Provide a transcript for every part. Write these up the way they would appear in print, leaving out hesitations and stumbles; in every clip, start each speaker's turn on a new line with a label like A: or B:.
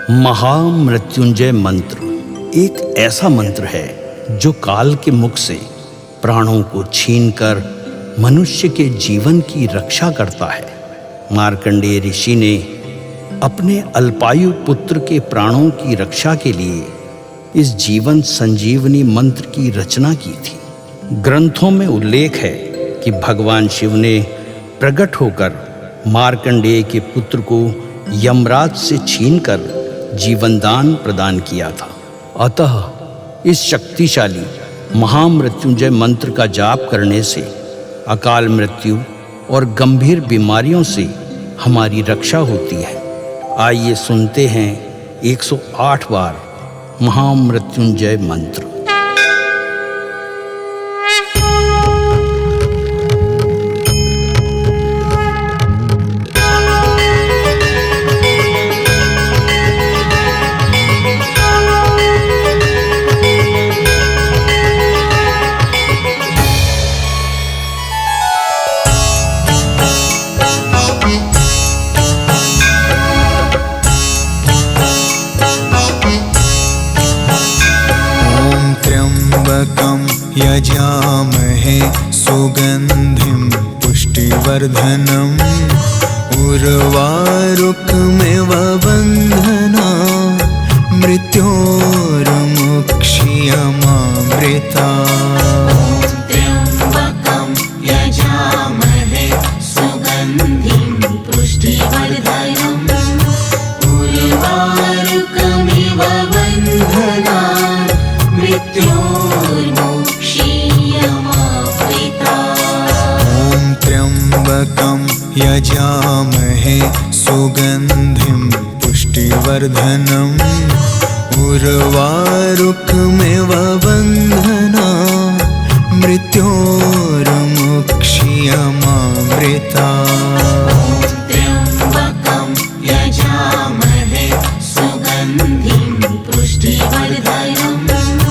A: महामृत्युंजय मंत्र एक ऐसा मंत्र है जो काल के मुख से प्राणों को छीनकर मनुष्य के जीवन की रक्षा करता है। मार्कंडेय ऋषि ने अपने अल्पायु पुत्र के प्राणों की रक्षा के लिए इस जीवन संजीवनी मंत्र की रचना की थी। ग्रंथों में उल्लेख है कि भगवान शिव ने प्रकट होकर मार्कंडेय के पुत्र को यमराज से छीनकर जीवनदान प्रदान किया था। अतः इस शक्तिशाली महामृत्युंजय मंत्र का जाप करने से अकाल मृत्यु और गंभीर बीमारियों से हमारी रक्षा होती है। आइए सुनते हैं 108 बार महामृत्युंजय मंत्र।
B: यजामहे सुगंधिं पुष्टिवर्धनम् उर्वारुकमिव बन्धना मृत्योर्मुक्षीयमामृता।
C: त्र्यम्बकं यजामहे सुगन्धिं पुष्टिवर्धनम् उर्वारुकमिव बन्धना
B: त्र्यम्बकं यजामहे सुगन्धिं पुष्टिवर्धनम् उर्वारुकमिव बन्धना मृत्योर्मुक्षीयमामृता।
C: त्र्यम्बकं यजामहे सुगन्धिं पुष्टिवर्धनम्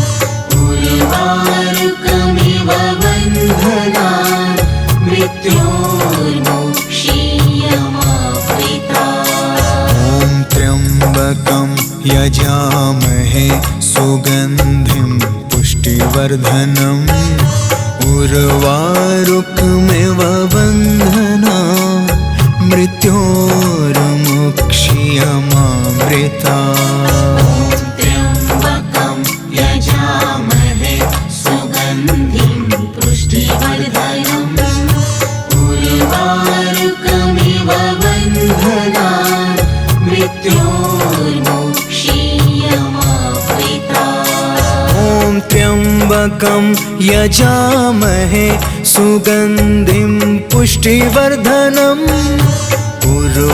C: उर्वारुकमिव बन्धना मृत्योर्मुक्षीयमामृता।
B: त्र्यम्बकं यजामहे सुगन्धिं पुष्टिवर्धनम् उर्वारुकमिव बन्धना मृत्योर्मुक्षीयमामृता।
C: त्र्यम्बकं यजामहे सुगन्धिं पुष्टिवर्धनम् उर्वारुकमिव बन्धना मृत्योर्मुक्षीयमामृता।
B: त्र्यम्बकं यजामहे सुगन्धिं पुष्टिवर्धनम्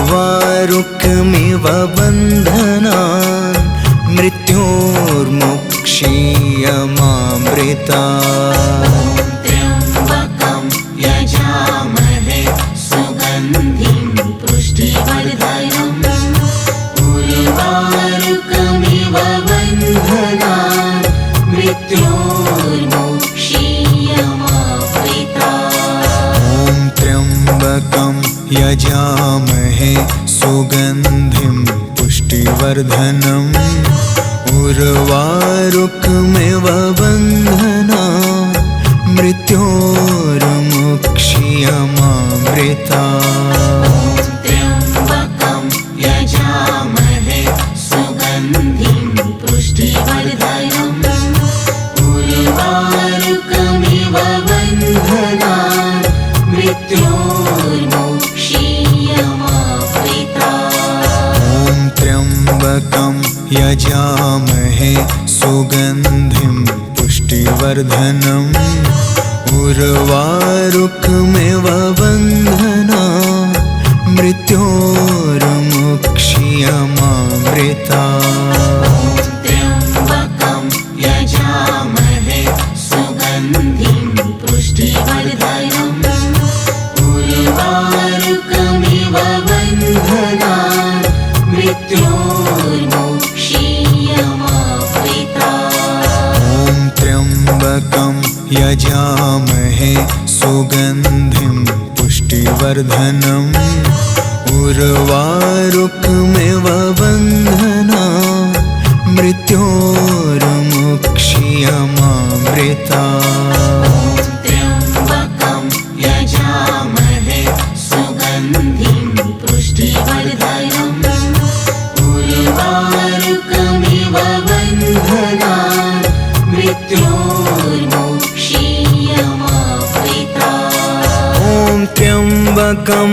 B: उर्वारुकमिव बन्धना मृत्योर्मुक्षीयमामृता।
C: त्र्यम्बकं यजामहे सुगन्धिं पुष्टिवर्धनम् उर्वारुकमिव बन्धना मृत्योर्मुक्षीयमामृता।
B: त्र्यम्बकं यजामहे सुगन्धिं पुष्टिवर्धनम् उर्वारुकमिव बन्धना मृत्योर्मुक्षीयमामृता।
C: त्र्यम्बकं यजामहे सुगन्धिं पुष्टिवर्धनम् उर्वारुकमिव बन्धना मृत्योर्मुक्षीयमामृता।
B: त्र्यम्बकं यजामहे सुगन्धिं पुष्टिवर्धनम् उर्वारुकमिव बन्धना मृत्योर्मुक्षीयमामृता।
C: त्र्यम्बकं यजामहे सुगन्धिं पुष्टिवर्धनम् उर्वारुकमिव बन्धना मृत्योर्मुक्षीयमामृता।
B: त्र्यम्बकं यजामहे सुगन्धिं पुष्टिवर्धनम् उर्वारुकमिव बन्धना मृत्योर्मुक्षीयमामृता
C: त्र्यम्बकं यजामहे सुगन्धिं पुष्टिवर्धनम् उर्वारुकमिव बन्धनान् मृत्योर्मुक्षीयमामृता
B: ॐ त्र्यम्बकं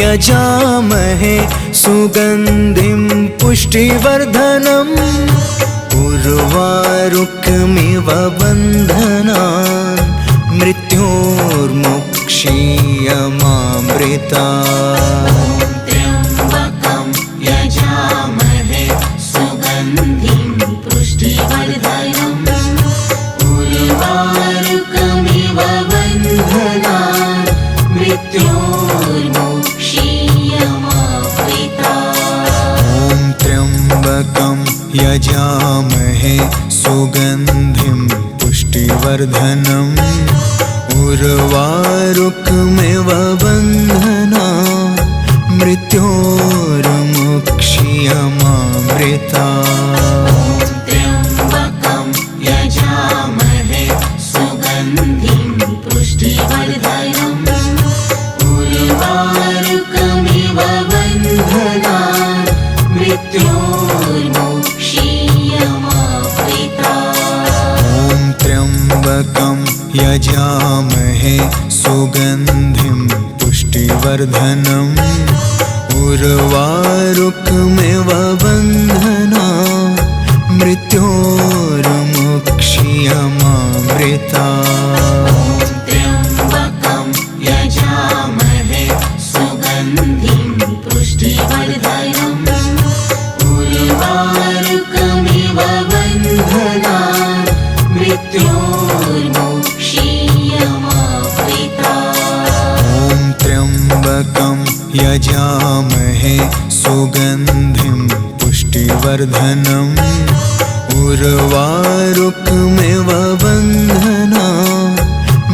B: यजामहे सुगन्धिं पुष्टिवर्धनम् उर्वारुकमिव बन्धनान् मृत्योर्मुक्षीयमामृता
C: त्र्यम्बकं यजामहे सुगन्धिं पुष्टिवर्धनम् उर्वारुकमिव बन्धनान् मृत्योर्मुक्षीयमामृता
B: ॐ त्र्यम्बकं यजामहे सुगन्धिं पुष्टिवर्धनम् उर्वारुकमिव बन्धनान् मृत्योर्मुक्षीयमामृता
C: त्र्यम्बकं यजामहे सुगन्धिं पुष्टिवर्धनम् उर्वारुकमिव बन्धनान् मृत्योर्मुक्षीयमामृता
B: ॐ त्र्यम्बकं यजामहे सुगन्धिं पुष्टिवर्धनम् उर्वारुकमिव बन्धनान् मृत्योर्मुक्षीयमामृता
C: त्र्यम्बकं यजामहे सुगन्धिं पुष्टिवर्धनम् उर्वारुकमिव बन्धनान् मृत्योर्मुक्षीयमामृता
B: ॐ त्र्यम्बकं यजामहे सुगन्धिं पुष्टिवर्धनम् उर्वारुकमिव बन्धनान्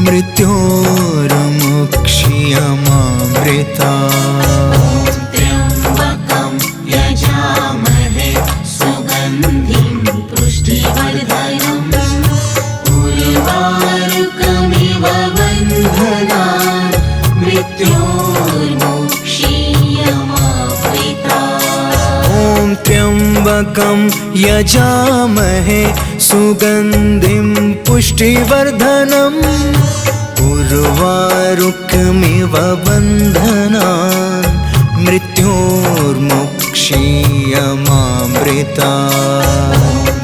B: मृत्योर्मुक्षीयमामृता
C: त्र्यम्बकं यजामहे सुगन्धिं पुष्टिवर्धनम् उर्वारुकमिव बन्धनान् मृत्योर्मुक्षीयमामृता
B: ॐ त्र्यम्बकं यजामहे सुगन्धिं पुष्टिवर्धनम् उर्वारुकमिव बन्धनान् मृत्योर्मुक्षीयमामृता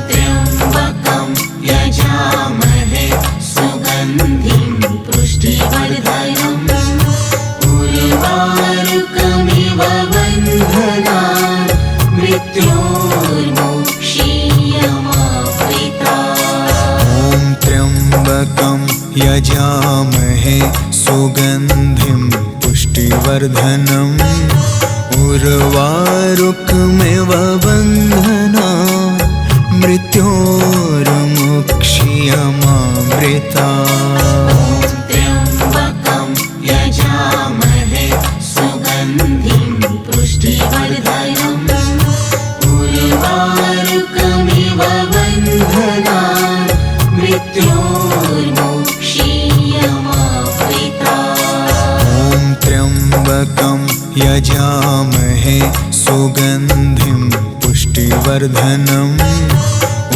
C: त्र्यम्बकं यजामहे सुगन्धिं पुष्टिवर्धनम् उर्वारुकमिव बन्धनान् मृत्योर्मुक्षीयमामृता
B: ॐ त्र्यम्बकं यजामहे सुगन्धिं पुष्टिवर्धनम् उर्वारुकमिव बन्धनान् मृत्योर्मुक्षीयमामृता
C: त्र्यम्बकं यजामहे सुगन्धिं पुष्टिवर्धनम् उर्वारुकमिव बन्धनान् मृत्योर्मुक्षीयमामृता
B: ॐ त्र्यम्बकं यजामहे सुगन्धिं पुष्टिवर्धनम्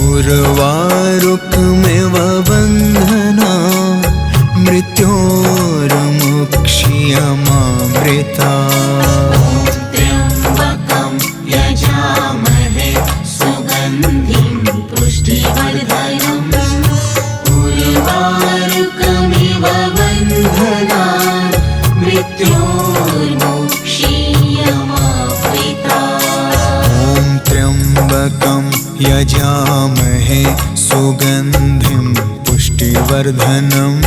B: उर्वारुकमिव बन्धनान् मृत्योर्मुक्षीयमामृता
C: त्र्यम्बकं यजामहे सुगन्धिं पुष्टिवर्धनम् उर्वारुकमिव बन्धनान् मृत्योर्मुक्षीयमामृता
B: ॐ त्र्यम्बकं यजामहे सुगन्धिं पुष्टिवर्धनम्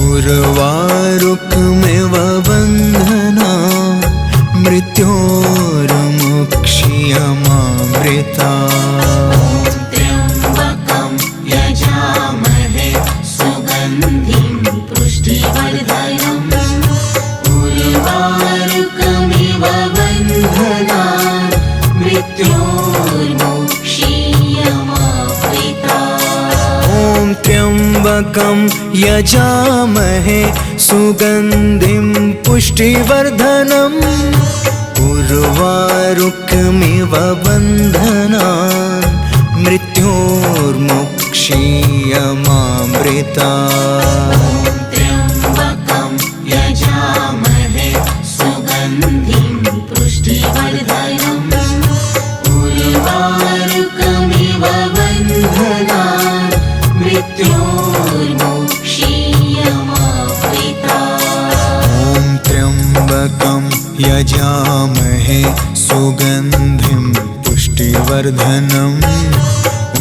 B: उर्वारुकमिव बन्धनान् मृत्योर्मुक्षीयमामृता
C: त्र्यम्बकं यजामहे सुगन्धिं पुष्टिवर्धनम् उर्वारुकमिव
B: त्र्यम्बकं यजामहे सुगन्धिं पुष्टिवर्धनम् उर्वारुकमिव बन्धनान् मृत्योर्मुक्षीयमामृतात्।
C: त्र्यम्बकं यजामहे सुगन्धिं पुष्टिवर्धनम् उर्वारुकमिव बन्धनान् मृत्योर्मुक्षीयमामृतात्।
B: ॐ त्र्यम्बकं यजामहे सुगन्धिं पुष्टिवर्धनम्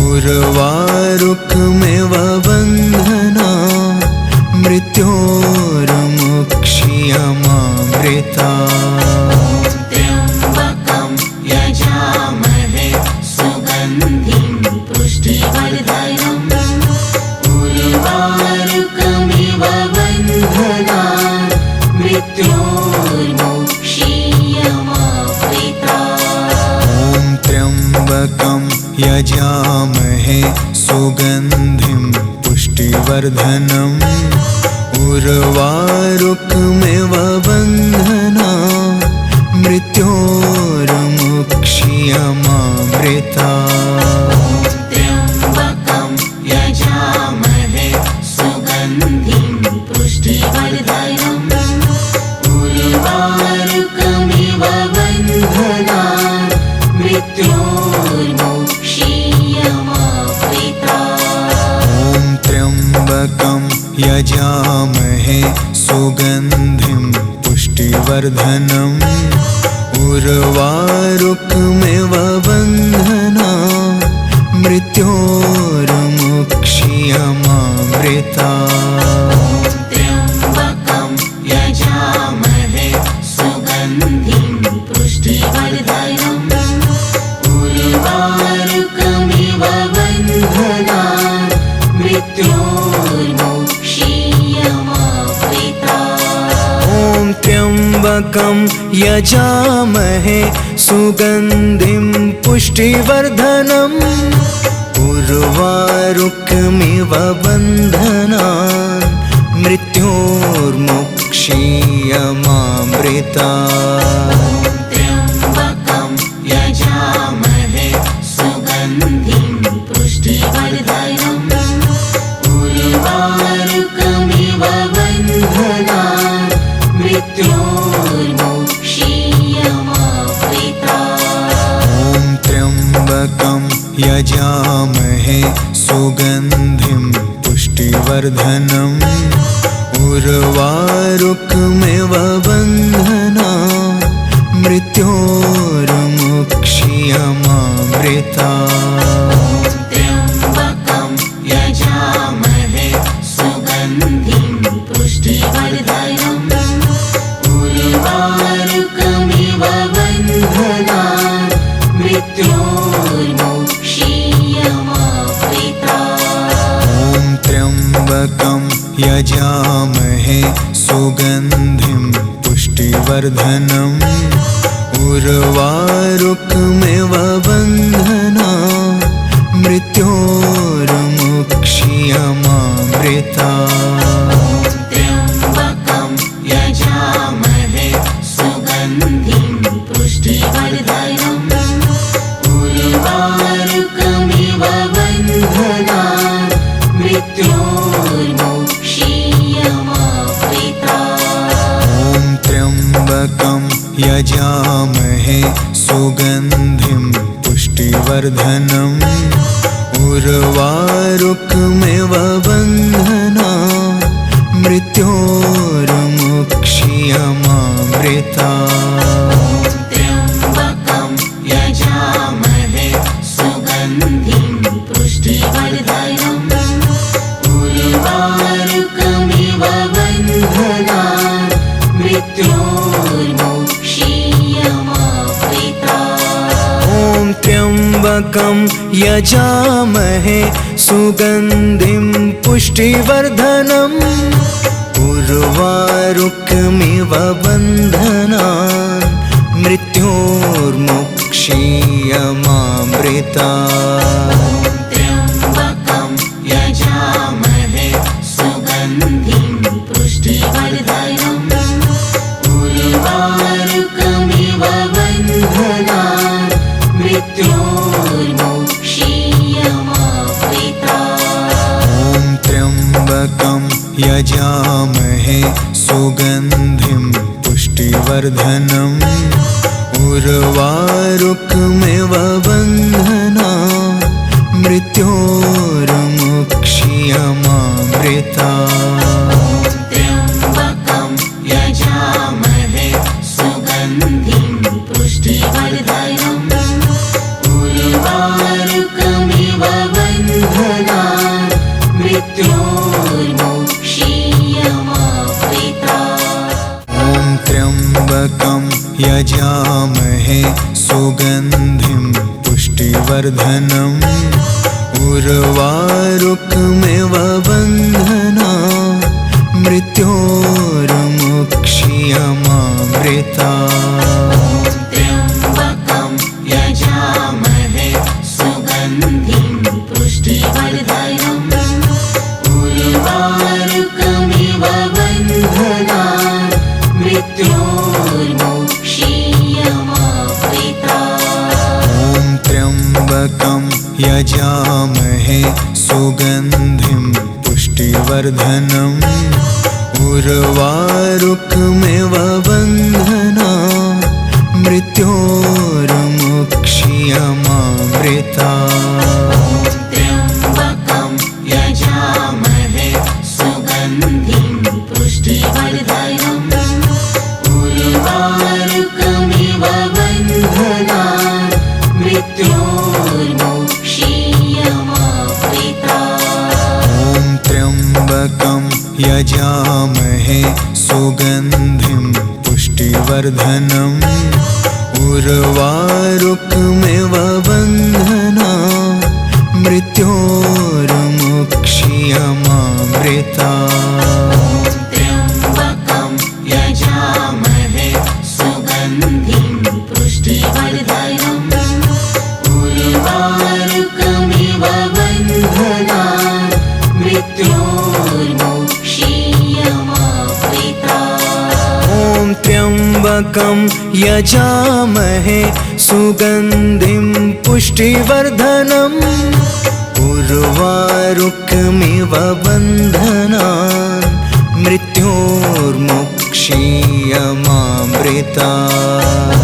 B: उर्वारुकमिव बन्धनान् मृत्योर्मुक्षीयमामृतात्।
C: त्र्यम्बकं यजामहे सुगन्धिं पुष्टिवर्धनम् उर्वारुकमिव बन्धनान् मृत्योर्मुक्षीयमामृतात्।
B: ॐ त्र्यम्बकं यजामहे सुगन्धिं पुष्टिवर्धनम् उर्वारुकमिव बन्धनान् मृत्योर्मुक्षीयमामृतात्।
C: त्र्यम्बकं यजामहे सुगन्धिं पुष्टिवर्धनम् उर्वारुकमिव बन्धनान् मृत्योर्मुक्षीयमामृतात्।
B: ॐ त्र्यम्बकं यजामहे सुगन्धिं पुष्टिवर्धनम् उर्वारुकमिव बन्धनान् मृत्योर्मुक्षीयमामृतात्।
C: त्र्यम्बकं यजामहे सुगन्धिं पुष्टिवर्धनम् उर्वारुकमिव बन्धनान् मृत्योर्मुक्षीयमामृतात्।
B: ॐ त्र्यम्बकं यजामहे सुगन्धिं पुष्टिवर्धनम् उर्वारुकमिव बन्धनान् मृत्योर्मुक्षीयमामृतात्।
C: त्र्यम्बकं यजामहे सुगन्धिं पुष्टिवर्धनम् उर्वारुकमिव बन्धनान् मृत्योर्मुक्षीयमामृतात्।
B: ॐ त्र्यम्बकं यजामहे सुगन्धिं पुष्टिवर्धनम् उर्वारुकमिव बन्धनान् मृत्योर्मुक्षीयमामृतात्।
C: त्र्यम्बकं यजामहे सुगन्धिं पुष्टिवर्धनम् उर्वारुकमिव बन्धनान् मृत्योर्मुक्षीयमामृतात्।
B: ॐ त्र्यम्बकं यजामहे सुगन्धिं पुष्टिवर्धनम् उर्वारुकमिव बन्धनान् मृत्योर्मुक्षीयमामृतात्।
C: त्र्यम्बकं यजामहे सुगन्धिं पुष्टिवर्धनम् उर्वारुकमिव बन्धनान् मृत्योर्मुक्षीयमामृतात्।
B: ॐ त्र्यम्बकं यजामहे सुगन्धिं पुष्टिवर्धनम् उर्वारुकमिव बन्धनान् मृत्योर्मुक्षीयमामृतात्।
C: त्र्यम्बकं यजामहे सुगन्धिं पुष्टिवर्धनम् उर्वारुकमिव बन्धनान् मृत्योर्मुक्षीयमामृतात्।
B: ॐ त्र्यम्बकं यजामहे सुगन्धिं पुष्टिवर्धनम् उर्वारुकमिव बन्धनान् मृत्योर्मुक्षीयमामृतात्।
C: त्र्यम्बकं यजामहे
B: यजामहे सुगन्धिं पुष्टिवर्धनम् उर्वारुकमिव बन्धनान् मृत्योर्मुक्ष्यमामृतात्।
C: त्र्यम्बकं यजामहे सुगन्धिं पुष्टिवर्धनम् उर्वारुकमिव बन्धनान् मृत्योर्मुक्ष्यमामृतात्।
B: ॐ त्र्यम्बकं यजामहे सुगन्धिं पुष्टिवर्धनम् उर्वारुकमिव बन्धनान् मृत्योर्मुक्ष्यमामृतात्।
C: त्र्यम्बकं यजामहे सुगन्धिं पुष्टिवर्धनम् उर्वारुकमिव बन्धनान् मृत्योर्मुक्ष्यमामृतात्।
B: ॐ त्र्यम्बकं यजामहे सुगन्धिं पुष्टिवर्धनम् उर्वारुकमिव बन्धनान् मृत्योर्मुक्ष्यमामृतात्।
C: त्र्यम्बकं यजामहे सुगन्धिं पुष्टिवर्धनम् उर्वारुकमिव बन्धनान् मृत्योर्मुक्ष्यमामृतात्।
B: ॐ त्र्यम्बकं यजामहे सुगन्धिं पुष्टिवर्धनम् उर्वारुकमिव बन्धनान् मृत्योर्मुक्ष्यमामृतात्।
C: त्र्यम्बकं यजामहे सुगन्धिं पुष्टिवर्धनम् उर्वारुकमिव बन्धनान् मृत्योर्मुक्ष्यमामृतात्।
B: ॐ त्र्यम्बकं यजामहे सुगन्धिं पुष्टिवर्धनम् उर्वारुकमिव बन्धनान् मृत्योर्मुक्ष्यमामृतात्।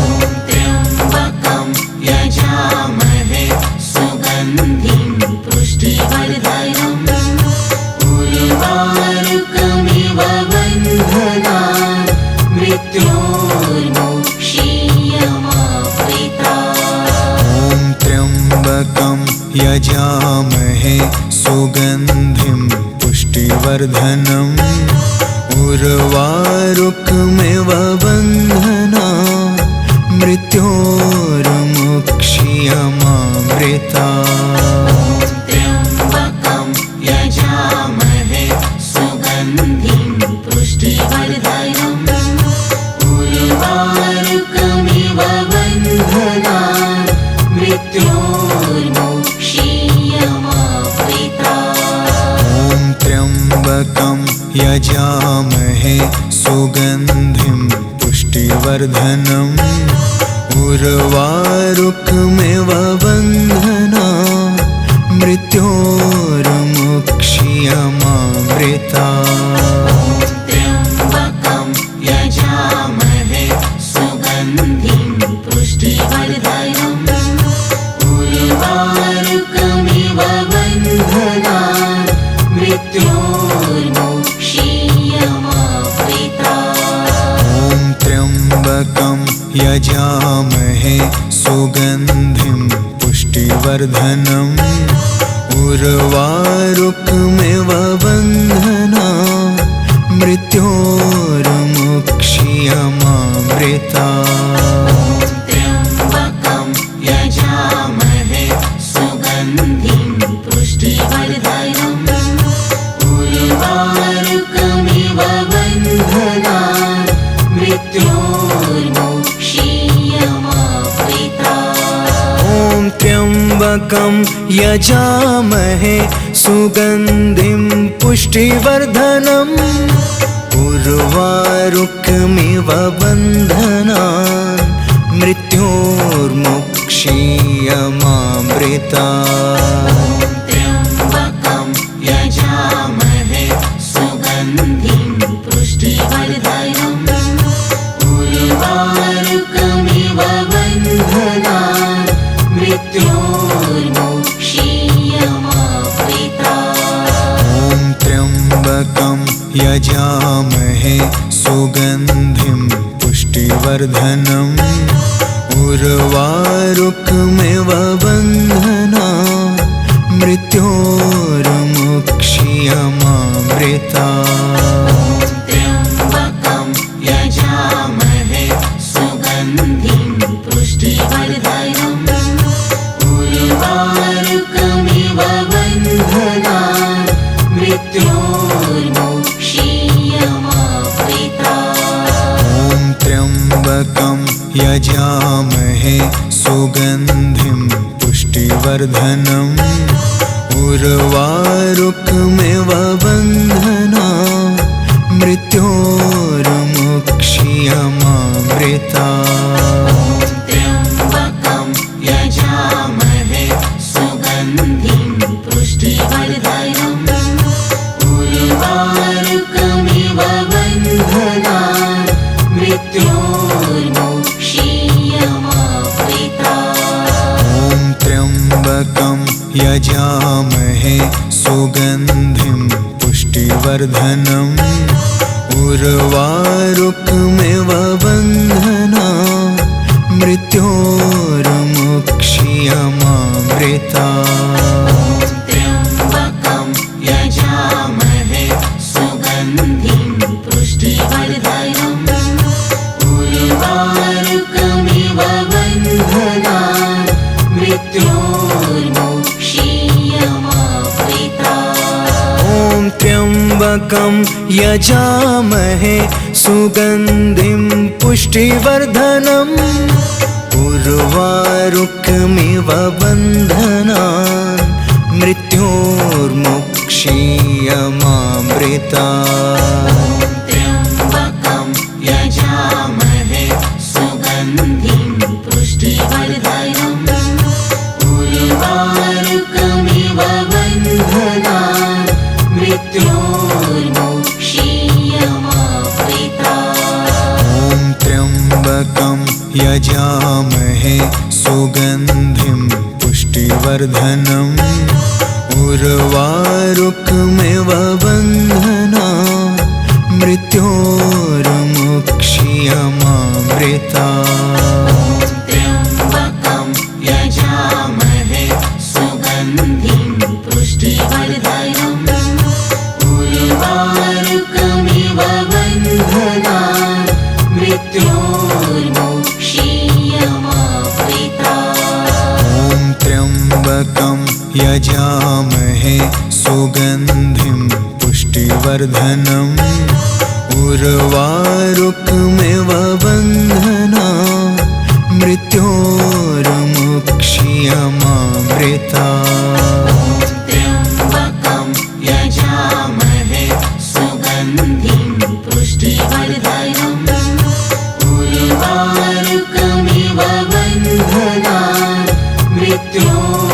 C: त्र्यम्बकं यजामहे सुगन्धिं पुष्टिवर्धनम् उर्वारुकमिव बन्धनान् मृत्योर्मुक्ष्यमामृतात्।
B: ॐ त्र्यम्बकं यजामहे सुगन्धिं पुष्टिवर्धनम् उर्वारुकमिव बन्धनान् मृत्योर्मुक्ष्यमामृतात्।
C: त्र्यम्बकं यजामहे सुगन्धिं पुष्टिवर्धनम् उर्वारुकमिव बन्धनान् मृत्योर्मुक्ष्यमामृतात्।
B: ॐ त्र्यम्बकं यजामहे सुगन्धिं पुष्टिवर्धनम् उर्वारुकमिव बन्धनान् मृत्योर्मुक्ष्यमामृतात्।
C: त्र्यम्बकं यजामहे सुगन्धिं पुष्टिवर्धनम् उर्वारुकमिव बन्धनान् मृत्योर्मुक्ष्यमामृतात्।
B: ॐ त्र्यम्बकं यजामहे सुगन्धिं पुष्टिवर्धनम् उर्वारुकमिव बन्धनान् मृत्योर्मुक्ष्यमामृतात्।
C: त्र्यम्बकं यजामहे सुगन्धिं पुष्टिवर्धनम् उर्वारुकमिव बन्धनान् मृत्योर्मुक्ष्यमामृतात्।
B: ॐ त्र्यम्बकं यजामहे सुगन्धिं पुष्टिवर्धनम् उर्वारुकमिव बन्धनान् मृत्योर्मुक्ष्यमामृतात्।
C: त्र्यम्बकं यजामहे सुगन्धिं
B: यजामहे सुगन्धिं पुष्टिवर्धनम् उर्वारुकमिव बन्धनान् मृत्योर्मुक्षीयमामृता
C: त्र्यम्बकं यजामहे सुगन्धिं पुष्टिवर्धनम् उर्वारुकमिव बन्धनान् मृत्योर्मुक्षीयमामृता
B: त्र्यम्बकं यजामहे सुगन्धिं पुष्टिवर्धनम् उर्वारुकमिव बन्धनान् मृत्योर्मुक्षीयमामृता
C: त्र्यम्बकं यजामहे सुगन्धिं पुष्टिवर्धनम् उर्वारुकमिव बन्धनान् मृत्योर्मुक्षीयमामृता
B: त्र्यम्बकं यजामहे सुगन्धिं पुष्टिवर्धनम् उर्वारुकमिव बन्धनान् मृत्योर्मुक्षीयमामृता
C: त्र्यम्बकं यजामहे सुगन्धिं पुष्टिवर्धनम् उर्वारुकमिव बन्धनान् मृत्योर्मुक्षीयमामृता
B: त्र्यम्बकं यजामहे सुगन्धिं पुष्टिवर्धनम् उर्वारुकमिव बन्धनान् मृत्योर्मुक्षीयमामृता
C: त्र्यम्बकं यजामहे सुगन्धिं पुष्टिवर्धनम् उर्वारुकमिव बन्धनान् मृत्योर्मुक्षीयमामृता
B: त्र्यम्बकं यजामहे सुगन्धिं पुष्टिवर्धनम् उर्वारुकमिव बन्धनान् मृत्योर्मुक्षीयमामृता
C: त्र्यम्बकं यजामहे सुगन्धिं पुष्टिवर्धनम् उर्वारुकमिव बन्धनान् मृत्योर्मुक्षीयमामृता
B: त्र्यम्बकं यजामहे सुगन्धिं पुष्टिवर्धनम् उर्वारुकमिव बन्धनान् मृत्योर्मुक्षीयमामृता
C: त्र्यम्बकं यजामहे सुगन्धिं पुष्टिवर्धनम् उर्वारुकमिव बन्धनान् मृत्योर्मुक्षीयमामृता